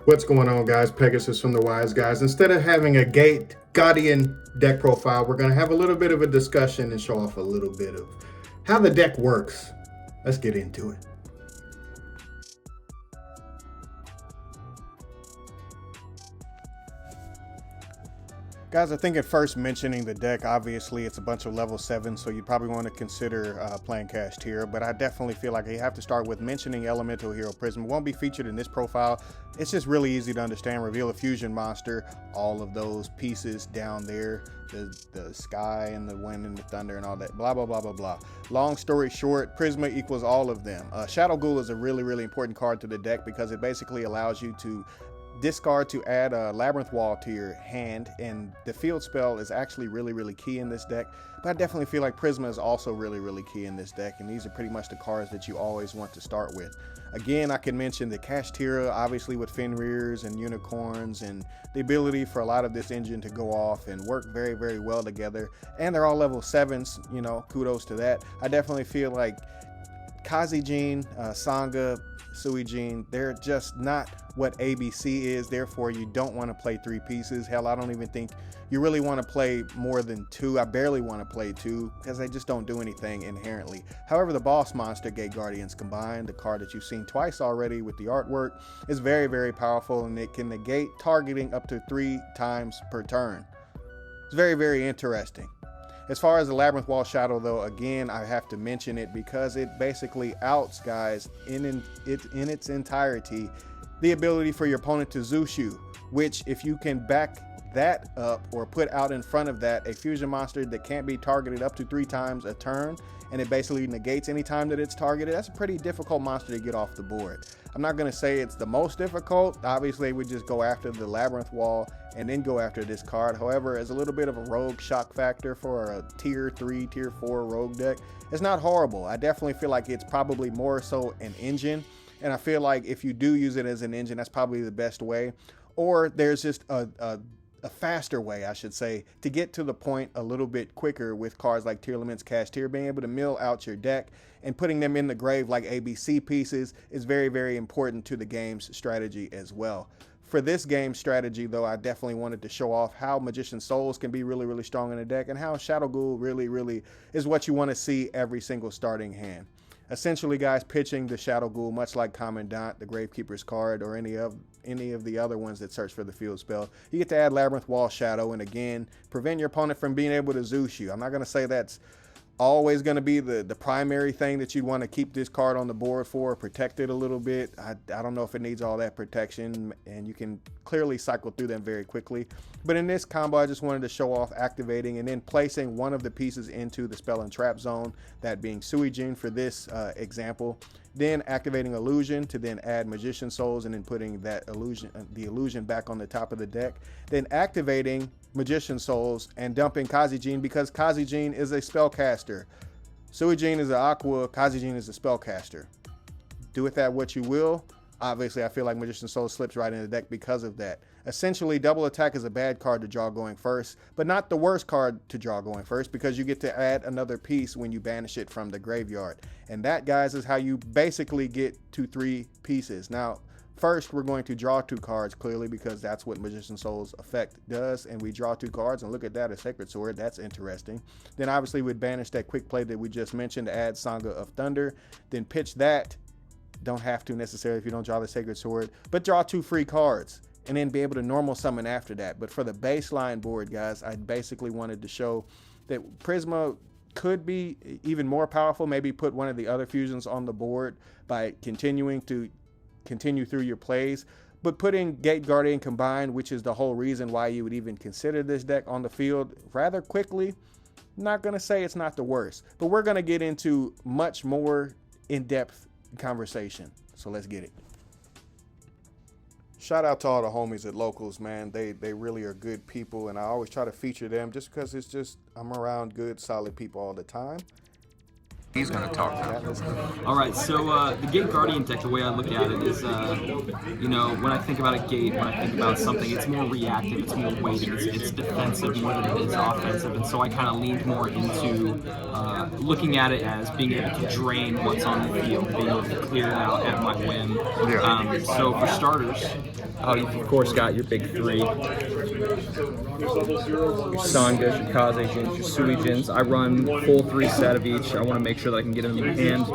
What's going on, guys? Pegasus from the Wise Guys. Instead of having a Gate Guardian deck profile, we're going to have a little bit of a discussion and show off a little bit of how the deck works. Let's get into it. Guys, I think at first mentioning the deck, obviously it's a bunch of level 7, so you probably want to consider playing KcCard, but I definitely feel like you have to start with mentioning Elemental Hero Prism. It won't be featured in this profile. It's just really easy to understand. Reveal a fusion monster, all of those pieces down there, the sky and the wind and the thunder and all that, blah, blah, blah, blah, blah. Long story short, Prisma equals all of them. Shadow Ghoul is a really, really important card to the deck because it basically allows you to discard to add a Labyrinth Wall to your hand, and the field spell is actually really, really key in this deck. But I definitely feel like Prisma is also really, really key in this deck, and these are pretty much the cards that you always want to start with. Again, I can mention the KcCard, obviously with Fenrir's and Unicorns, and the ability for a lot of this engine to go off and work very, very well together. And they're all level 7s, you know, kudos to that. I definitely feel like KcCard, Sangha, Suijin, they're just not what ABC is. Therefore, you don't want to play 3 pieces. Hell, I don't even think you really want to play more than 2. I barely want to play 2 because they just don't do anything inherently. However, the boss monster, Gate Guardians Combined, the card that you've seen twice already with the artwork, is very, very powerful, and it can negate targeting up to 3 times per turn. It's very, very interesting. As far as the Labyrinth Wall Shadow, though, again, I have to mention it because it basically outs, guys, in its entirety, the ability for your opponent to Zeus you, which if you can back that up or put out in front of that a fusion monster that can't be targeted up to 3 times a turn, and it basically negates any time that it's targeted, that's a pretty difficult monster to get off the board. I'm not going to say it's the most difficult. Obviously, we just go after the Labyrinth Wall and then go after this card. However, as a little bit of a rogue shock factor for a tier 3, tier 4 rogue deck, it's not horrible. I definitely feel like it's probably more so an engine, and I feel like if you do use it as an engine, that's probably the best way. Or there's just a faster way, I should say, to get to the point a little bit quicker with cards like Tearlament's KcCard. Being able to mill out your deck and putting them in the grave like ABC pieces is very, very important to the game's strategy as well. For this game's strategy, though, I definitely wanted to show off how Magician's Souls can be really, really strong in the deck, and how Shadow Ghoul really, really is what you want to see every single starting hand. Essentially, guys, pitching the Shadow Ghoul, much like Commandant, the Gravekeeper's card, or any of the other ones that search for the field spell, you get to add Labyrinth Wall Shadow, and again, prevent your opponent from being able to Zeus you. I'm not going to say that's always going to be the primary thing that you'd want to keep this card on the board for, protect it a little bit. I don't know if it needs all that protection, and you can clearly cycle through them very quickly. But in this combo, I just wanted to show off activating and then placing one of the pieces into the spell and trap zone, that being Suijin for this example. Then activating Illusion to then add Magician Souls, and then putting that the illusion back on the top of the deck. Then activating Magician Souls and dumping KcCard, because KcCard is a spellcaster. Suijin is an Aqua, KcCard is a spellcaster. Do with that what you will. Obviously, I feel like Magician Soul slips right in the deck because of that. Essentially, Double Attack is a bad card to draw going first, but not the worst card to draw going first, because you get to add another piece when you banish it from the graveyard. And that, guys, is how you basically get to 3 pieces. Now, first, we're going to draw 2 cards, clearly, because that's what Magician Soul's effect does. And we draw 2 cards, and look at that, a Sacred Sword. That's interesting. Then, obviously, we'd banish that quick play that we just mentioned to add Sangha of Thunder. Then pitch that. Don't have to necessarily if you don't draw the Sacred Sword, but draw 2 free cards and then be able to normal summon after that. But for the baseline board, guys, I basically wanted to show that Prisma could be even more powerful. Maybe put one of the other fusions on the board by continuing through your plays. But putting Gate Guardian Combined, which is the whole reason why you would even consider this deck on the field rather quickly, not going to say it's not the worst. But we're going to get into much more in-depth conversation. So let's get it. Shout out to all the homies at Locals, man. They really are good people, and I always try to feature them just because it's just, I'm around good, solid people all the time. He's going to talk now. All right, so the Gate Guardian deck, the way I look at it is, you know, when I think about a Gate, when I think about something, it's more reactive, it's more weighted, it's defensive more than it is offensive, and so I kind of leaned more into looking at it as being able to drain what's on the field, being able to clear it out at my whim. Yeah. So for starters, You've of course got your big three. Your Sangas, your Kazejins, your Suijins. I run full 3 set of each. I want to make sure that I can get them in your hand.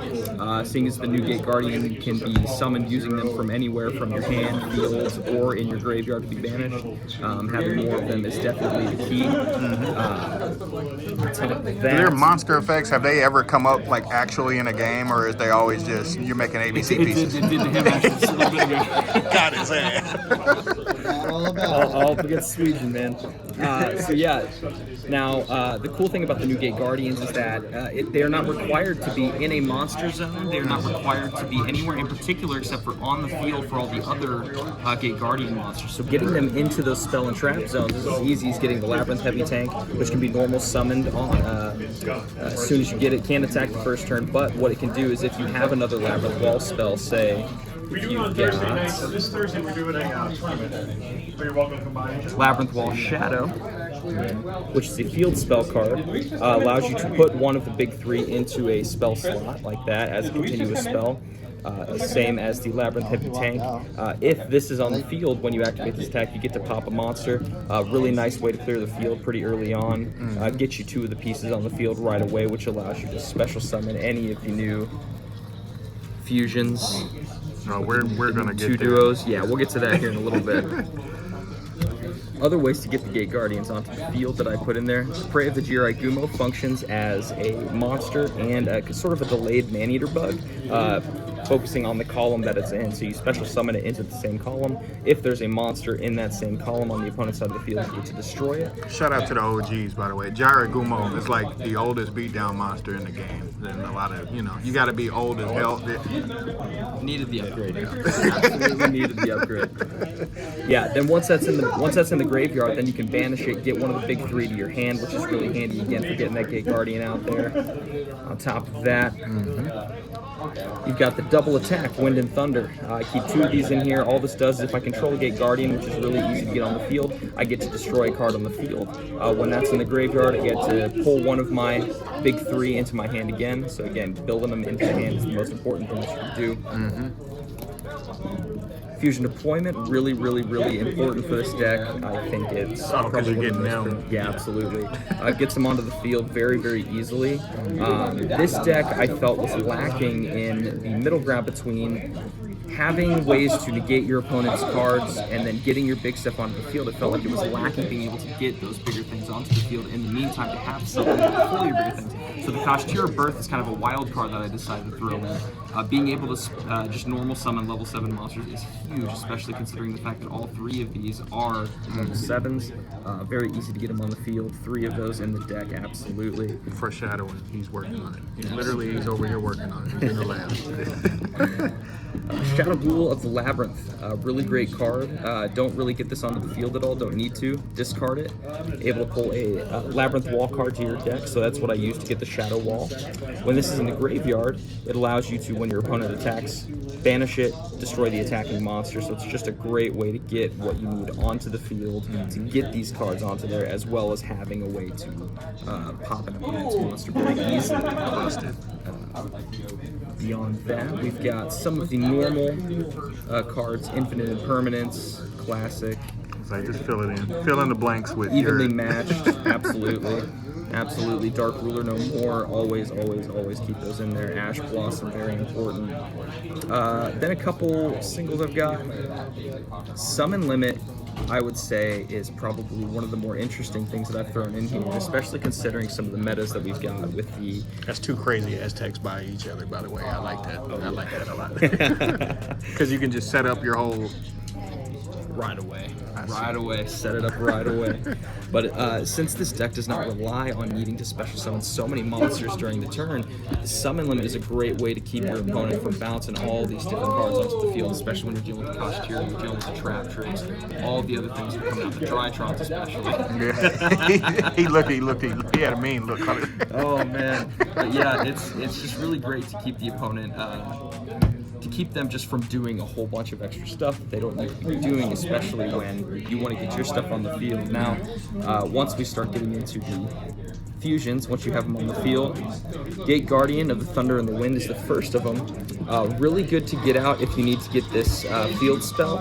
Seeing as the new Gate Guardian can be summoned using them from anywhere from your hand, fields, or in your graveyard to be banished, having more of them is definitely the key. Their monster effects, have they ever come up like actually in a game, or is they always just you're making ABC pieces? It did to him actually just a little bit ago. Got his ass. I'll forget Sweden, man. So yeah, now the cool thing about the new Gate Guardians is that they are not required to be in a monster zone. They are not required to be anywhere in particular except for on the field for all the other Gate Guardian monsters. So getting them into those spell and trap zones is as easy as getting the Labyrinth Heavy Tank, which can be normal summoned on as soon as you get it. Can't attack the first turn, but what it can do is if you have another Labyrinth Wall spell, say, We do on Thursday, so this Thursday we're doing a tournament. So you're welcome to combine. Labyrinth Wall Shadow, which is a field spell card, allows you to put one of the big 3 into a spell slot like that as a continuous spell. Same as the Labyrinth Heavy Tank. If this is on the field, when you activate this attack, you get to pop a monster. Really nice way to clear the field pretty early on. Get you 2 of the pieces on the field right away, which allows you to special summon any of the new fusions. No, we're gonna get 2 there. duos. Yeah, we'll get to that here in a little bit. Other ways to get the Gate Guardians onto the field that I put in there. Prey of the Jirai Gumo functions as a monster and sort of a delayed man-eater bug, focusing on the column that it's in. So you special summon it into the same column. If there's a monster in that same column on the opponent's side of the field, you get to destroy it. Shout out to the OGs, by the way. Jirai Gumo is like the oldest beatdown monster in the game. And a lot of, you got to be old as hell. Needed the upgrade. Absolutely needed the upgrade. Yeah. Then once that's in the graveyard, then you can banish it, get one of the big 3 to your hand, which is really handy again for getting that Gate Guardian out there. On top of that, you've got the double attack, Wind and Thunder. I keep 2 of these in here. All this does is if I control a Gate Guardian, which is really easy to get on the field, I get to destroy a card on the field. When that's in the graveyard, I get to pull one of my big 3 into my hand again. So again, building them into the hand is the most important thing that you can do. Fusion deployment, really, really, really important for this deck. I think it's because you're getting them. Yeah, absolutely. Gets them onto the field very, very easily. This deck I felt was lacking in the middle ground between having ways to negate your opponent's cards and then getting your big stuff onto the field. It felt like it was lacking being able to get those bigger things onto the field in the meantime to have something for your bigger things. So the KcCCard Birth is kind of a wild card that I decided to throw in. Being able to just normal summon level 7 monsters is huge, especially considering the fact that all 3 of these are level 7s. Very easy to get them on the field. 3 of those in the deck, absolutely. Foreshadowing, he's working on it. Literally, he's over here working on it. He's in the lab. Shadow Ghoul of the Labyrinth, really great card. Don't really get this onto the field at all, don't need to. Discard it. Able to pull a Labyrinth Wall card to your deck, so that's what I use to get the Shadow Wall. When this is in the graveyard, it allows you to, when your opponent attacks, banish it, destroy the attacking monster, so it's just a great way to get what you need onto the field to get these cards onto there, as well as having a way to pop an opponent's monster very easily. Beyond that, we've got some of the normal cards, Infinite Impermanence, Classic. It's like, just fill it in. Fill in the blanks with evenly matched, absolutely. Absolutely. Dark Ruler no more. Always, always, always keep those in there. Ash Blossom, very important. Then a couple singles I've got. Summon Limit, I would say, is probably one of the more interesting things that I've thrown in here, especially considering some of the metas that we've got with the... That's 2 crazy Aztecs by each other, by the way. I like that. I like that a lot. Because you can just set up your whole... Right away. Right away. Set it up right away. But since this deck does not rely on needing to special summon so many monsters during the turn, the summon limit is a great way to keep your opponent from bouncing all these different cards onto the field, especially when you're dealing with the KcCCard, you're dealing with the trap tricks, all the other things that are coming out, the Drytrons especially. Yeah. he had a mean look on it. Oh man. But yeah, it's just really great to keep the opponent to keep them just from doing a whole bunch of extra stuff that they don't need to be doing, especially when you want to get your stuff on the field. Now, once we start getting into the fusions, once you have them on the field, Gate Guardian of the Thunder and the Wind is the first of them. Really good to get out if you need to get this field spell.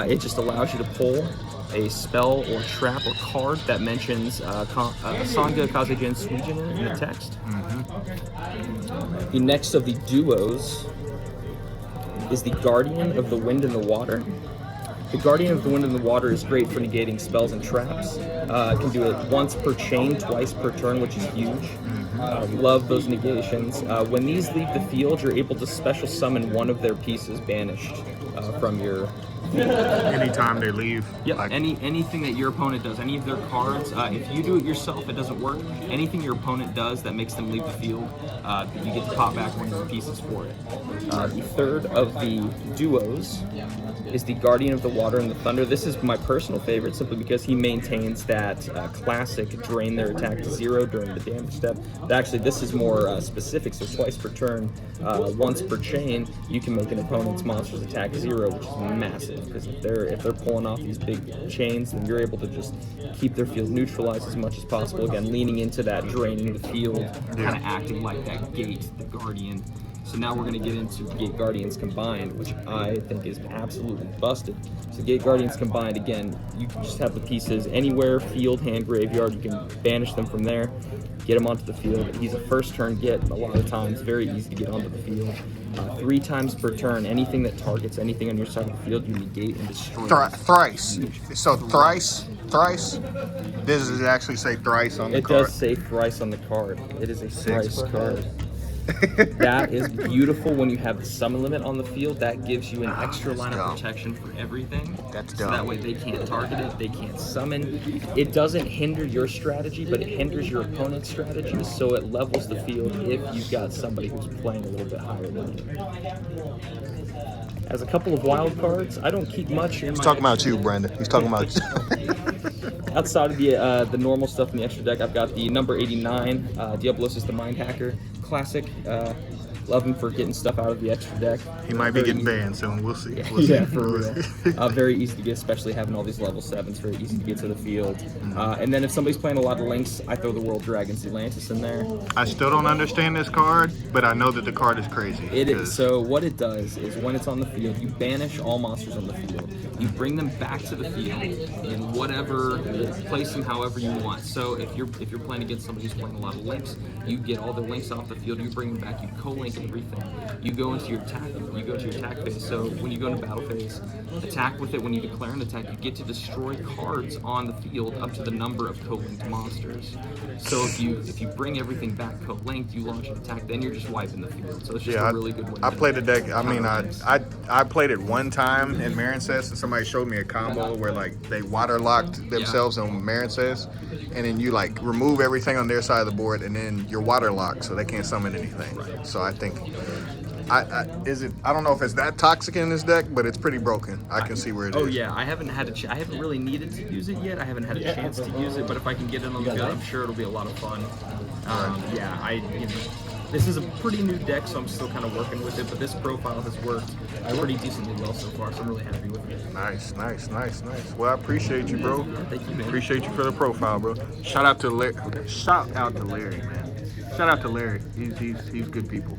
It just allows you to pull a spell or trap or card that mentions Sanga, Kazejin, Suijin in the text. The next of the duos is the Guardian of the Wind and the Water. The Guardian of the Wind and the Water is great for negating spells and traps. It can do it once per chain, twice per turn, which is huge. Love those negations. When these leave the field, you're able to special summon one of their pieces banished from your... Anytime they leave. Yep, anything that your opponent does, any of their cards, if you do it yourself, it doesn't work. Anything your opponent does that makes them leave the field, you get to pop back one of the pieces for it. The third of the duos is the Guardian of the Water and the Thunder. This is my personal favorite simply because he maintains that classic drain their attack to 0 during the damage step. But actually, this is more specific, so twice per turn, once per chain, you can make an opponent's monster's attack 0, which is massive. Because if they're pulling off these big chains, then you're able to just keep their field neutralized as much as possible. Again, leaning into that draining the field, kind of acting like that gate, the Guardian. So now we're going to get into Gate Guardians Combined, which I think is absolutely busted. So Gate Guardians Combined, again, you can just have the pieces anywhere, field, hand, graveyard. You can banish them from there, get them onto the field. He's a first turn get a lot of times, very easy to get onto the field. 3 times per turn, anything that targets anything on your side of the field, you negate and destroy. Thrice. So thrice. Does it actually say thrice on the card? It does say thrice on the card. It is a thrice card. That is beautiful when you have the summon limit on the field. That gives you an extra line of protection for everything. That's so dumb. that way they can't target it, they can't summon. It doesn't hinder your strategy, but it hinders your opponent's strategy, so it levels the field if you've got somebody who's playing a little bit higher than you. As a couple of wild cards, I don't keep much in my... He's talking about you, Brandon. He's talking about you. Outside of the normal stuff in the extra deck, I've got the number 89, Diablosis the Mind Hacker. Classic. Love him for getting stuff out of the extra deck. He might be getting banned soon. We'll see. We'll see. Yeah, for real. Very easy to get, especially having all these level 7s. Very easy to get to the field. And then if somebody's playing a lot of links, I throw the World Dragon's Atlantis in there. I still don't understand this card, but I know that the card is crazy. It is. So what it does is when it's on the field, you banish all monsters on the field. You bring them back to the field in whatever, place them however you want. So if you're playing against somebody who's playing a lot of links, you get all the links off the field, you bring them back, you co-link everything. You go into your attack phase. So when you go into battle phase, attack with it. When you declare an attack, you get to destroy cards on the field up to the number of co-linked monsters. So if you bring everything back co-linked, you launch an attack, then you're just wiping the field. So it's just a really good way. I played the deck. I mean, I played it one time in Marincess, and somebody showed me a combo where like they waterlocked themselves on Marincess, and then you like remove everything on their side of the board, and then you're waterlocked, so they can't summon anything. Right. So I think. I don't know if it's that toxic in this deck, but it's pretty broken. I can see where it is. Oh yeah, I haven't really needed to use it yet. I haven't had a chance to use it, but if I can get it on the field, I'm sure it'll be a lot of fun. This is a pretty new deck, so I'm still kind of working with it, but this profile has worked pretty decently well so far, so I'm really happy with it. Nice. Well, I appreciate you, bro. Thank you, man. Appreciate you for the profile, bro. Shout out to Larry, man. Shout out to Larry. He's good people.